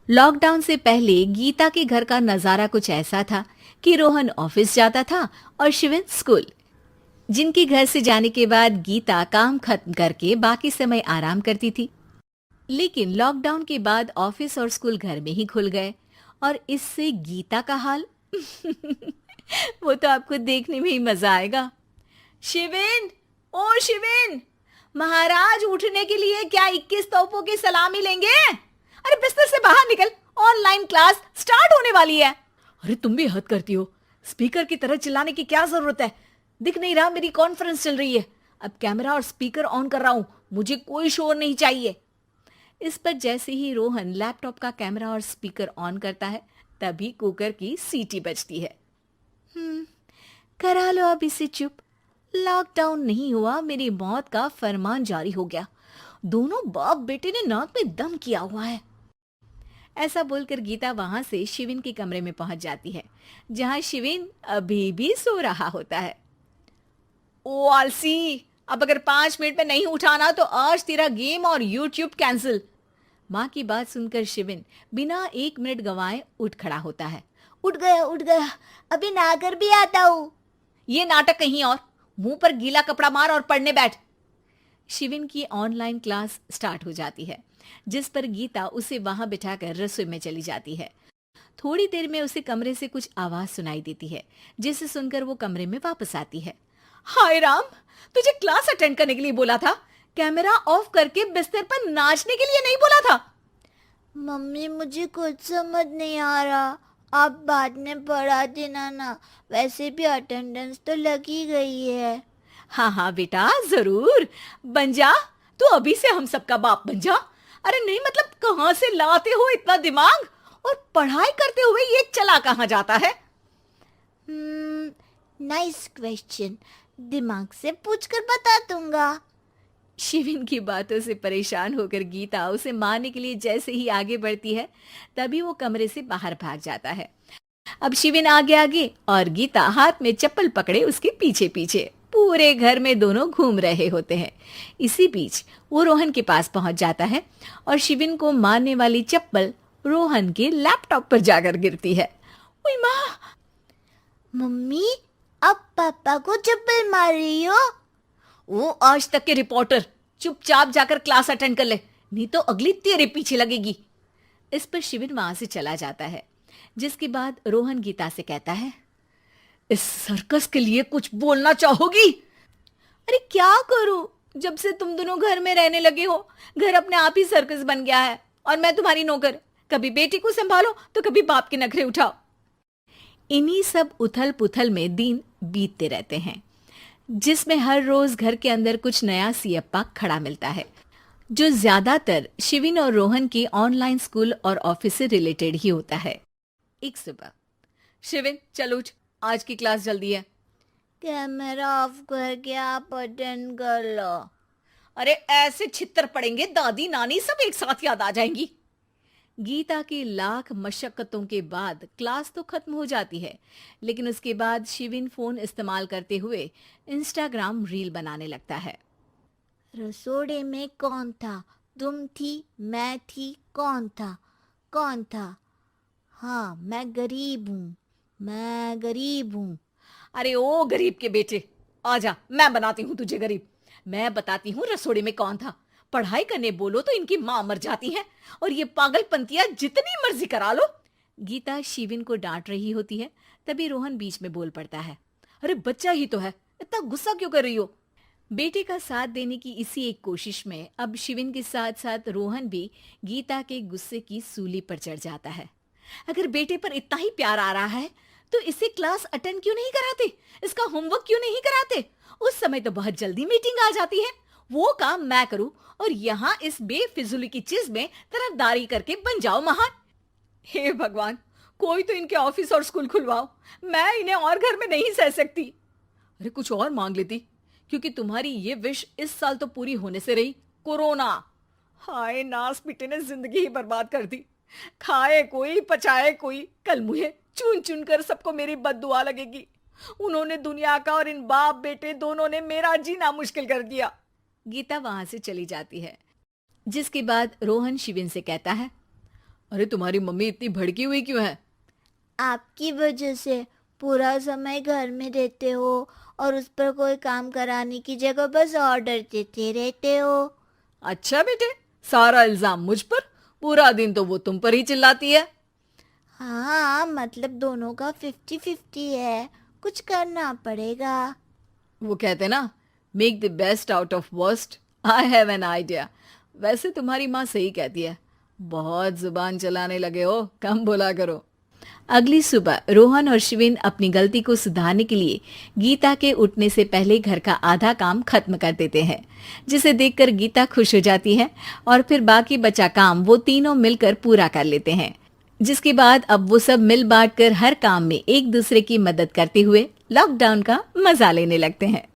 Lockdown से पहले गीता के घर का नजारा कुछ ऐसा था कि रोहन ऑफिस जाता था और शिवन स्कूल। जिनके घर से जाने के बाद गीता काम खत्म करके बाकी समय आराम करती थी। लेकिन लॉकडाउन के बाद ऑफिस और स्कूल घर में ही खुल गए और इससे गीता का हाल वो तो आपको देखने में ही मजा आएगा। शिविन, ओ शिविन, महाराज उठने के लिए क्या 21 तोपों की सलामी लेंगे? अरे बिस्तर से बाहर निकल, ऑनलाइन क्लास स्टार्ट होने वाली है। अरे तुम भी हद करती हो, स्पीकर की तरह चिल्लाने की क्या जरूरत है? दिख नहीं रहा मेरी कॉन्फ्रेंस चल रही है। अब कैमरा और स्पीकर ऑन कर रहा हूं, मुझे कोई शोर नहीं चाहिए। इस पर जैसे ही रोहन लैपटॉप का कैमरा और स्पीकर ऑन करता है तभी कुकर की सीटी बजती है। करा लो अब इसे चुप। लॉकडाउन नहीं हुआ, मेरी मौत का फरमान जारी हो गया। दोनों बाप बेटे ने नाक में दम किया हुआ है। ऐसा बोलकर गीता वहां से शिविन के कमरे में पहुंच जाती है, जहां शिविन अभी भी सो रहा होता है। ओ आलसी, अब अगर 5 मिनट में नहीं उठाना तो आज तेरा गेम और यूट्यूब कैंसिल। माँ की बात सुनकर शिविन बिना 1 मिनट गंवाए उठ खड़ा होता है। उठ गया, अभी नहाकर भी आता हूँ। ये नाटक कहीं और, मुंह पर गीला कपड़ा मार और पढ़ने बैठ। शिविन की ऑनलाइन क्लास स्टार्ट हो जाती है, जिस पर गीता उसे वहां बिठाकर रसोई में चली जाती है। थोड़ी देर में उसे कमरे से कुछ आवाज सुनाई देती है, जिसे सुनकर वो कमरे में वापस आती है। हाय राम, तुझे क्लास अटेंड करने के लिए बोला था, कैमरा ऑफ करके बिस्तर पर नाचने के लिए नहीं बोला था। मम्मी मुझे कुछ समझ नहीं आ रहा, आप बाद में पढ़ा देना ना, वैसे भी अटेंडेंस तो लगी गई है। हाँ हाँ बेटा, जरूर बन जा। तू अभी से हम सबका बाप बन जा। अरे नहीं मतलब कहाँ से लाते हो इतना दिमाग, और पढ़ाई करते हुए ये चला कहाँ जाता है? नाइस क्वेश्चन, दिमाग से पूछकर बता दूंगा। शिविन की बातों से परेशान होकर गीता उसे मारने के लिए जैसे ही आगे बढ़ती है तभी वो कमरे से बाहर भाग जाता है। अब शिविन आगे आगे और गीता हाथ में चप्पल पकड़े उसके पीछे पीछे पूरे घर में दोनों घूम रहे होते हैं। इसी बीच वो रोहन के पास पहुंच जाता है और शिविन को मारने वाली चप्पल रोहन के लैपटॉप पर जाकर गिरती है। ओए माँ! मम्मी, अब पापा को चप्पल मार रही हो? वो आज तक के रिपोर्टर, चुपचाप जाकर क्लास अटेंड कर ले, नहीं तो अगली तेरे पीछे लगेगी। इस पर शिविन वहां से चला जाता है, जिसके बाद रोहन गीता से कहता है, इस सर्कस के लिए कुछ बोलना चाहोगी? अरे क्या करूं, जब से तुम दोनों घर में रहने लगे हो, घर अपने आप ही सर्कस बन गया है और मैं तुम्हारी नौकर। कभी बेटी को संभालो तो कभी बाप के नखरे उठाओ। इन्हीं सब उथल पुथल में दिन बीतते रहते हैं, जिसमें हर रोज घर के अंदर कुछ नया सियप्पा खड़ा मिलता है, जो ज्यादातर शिविन और रोहन के ऑनलाइन स्कूल और ऑफिस से रिलेटेड ही होता है। एक सुबह, शिविन चल उठ, आज की क्लास जल्दी है। कैमरा ऑफ करके आप अटेंड कर लो। अरे ऐसे छित्तर पड़ेंगे, दादी नानी सब एक साथ याद आ जाएंगी। गीता की लाख मशक्कतों के बाद क्लास तो खत्म हो जाती है, लेकिन उसके बाद शिविन फोन इस्तेमाल करते हुए इंस्टाग्राम रील बनाने लगता है। रसोड़े में कौन था? तुम थी, मैं थी, कौन था? कौन था? हाँ, मैं गरीब हूँ। अरे ओ गरीब के बेटे, आजा, मैं बनाती हूँ तुझे गरीब। मैं बताती हूँ रसोड़े में कौन था। पढ़ाई करने बोलो तो इनकी माँ मर जाती है, और ये पागलपंतियां जितनी मर्जी करा लो। गीता शिविन को डांट रही होती है, तभी रोहन बीच में बोल पड़ता है। अरे बच्चा ही तो है, इतना गुस्सा क्यों कर रही हो? बेटे का साथ देने की इसी एक कोशिश में अब शिविन के साथ साथ रोहन भी गीता के गुस्से की सूली पर चढ़ जाता है। अगर बेटे पर इतना ही प्यार आ रहा है तो इसे क्लास अटेंड क्यों नहीं कराते, इसका होमवर्क क्यों नहीं कराते? उस समय तो बहुत जल्दी मीटिंग आ जाती है, वो काम मैं करूं और यहाँ इस बेफिजुली की चीज में तरफदारी करके बन जाओ महान। हे भगवान, कोई तो इनके ऑफिस और स्कूल खुलवाओ, मैं इन्हें और घर में नहीं सह सकती। अरे कुछ और मांग लेती, क्योंकि तुम्हारी ये विश इस साल तो पूरी होने से रही, कोरोना। हाय नास बेटे ने जिंदगी ही बर्बाद कर दी। खाए कोई पचाए कोई, कल मुझे चुन चुन कर सबको मेरी बद्दुआ लगेगी। उन्होंने दुनिया का और इन बाप बेटे दोनों ने मेरा जीना मुश्किल कर दिया। गीता वहां से चली जाती है, जिसके बाद रोहन शिविन से कहता है, अरे तुम्हारी मम्मी इतनी भड़की हुई क्यों है? आपकी वजह से पूरा समय घर में रहते हो और उस पर कोई काम कराने की जगह बस ऑर्डर देते रहते हो। अच्छा बेटे, सारा इल्जाम मुझ पर? पूरा दिन तो वो तुम पर ही चिल्लाती है। हाँ, मतलब दोनों का 50-50 है, कुछ करना पड़ेगा। वो कहते ना, make the best out of worst. I have an idea. वैसे तुम्हारी माँ सही कहती है, बहुत जुबान चलाने लगे हो, कम बोला करो। अगली सुबह रोहन और शिविन अपनी गलती को सुधारने के लिए गीता के उठने से पहले घर का आधा काम खत्म कर देते हैं, जिसे देखकर गीता खुश हो जाती है और फिर बाकी बचा काम वो तीनों मिलकर पूरा कर लेते हैं। जिसके बाद अब वो सब मिल बांट कर हर काम में एक दूसरे की मदद करते हुए लॉकडाउन का मजा लेने लगते हैं।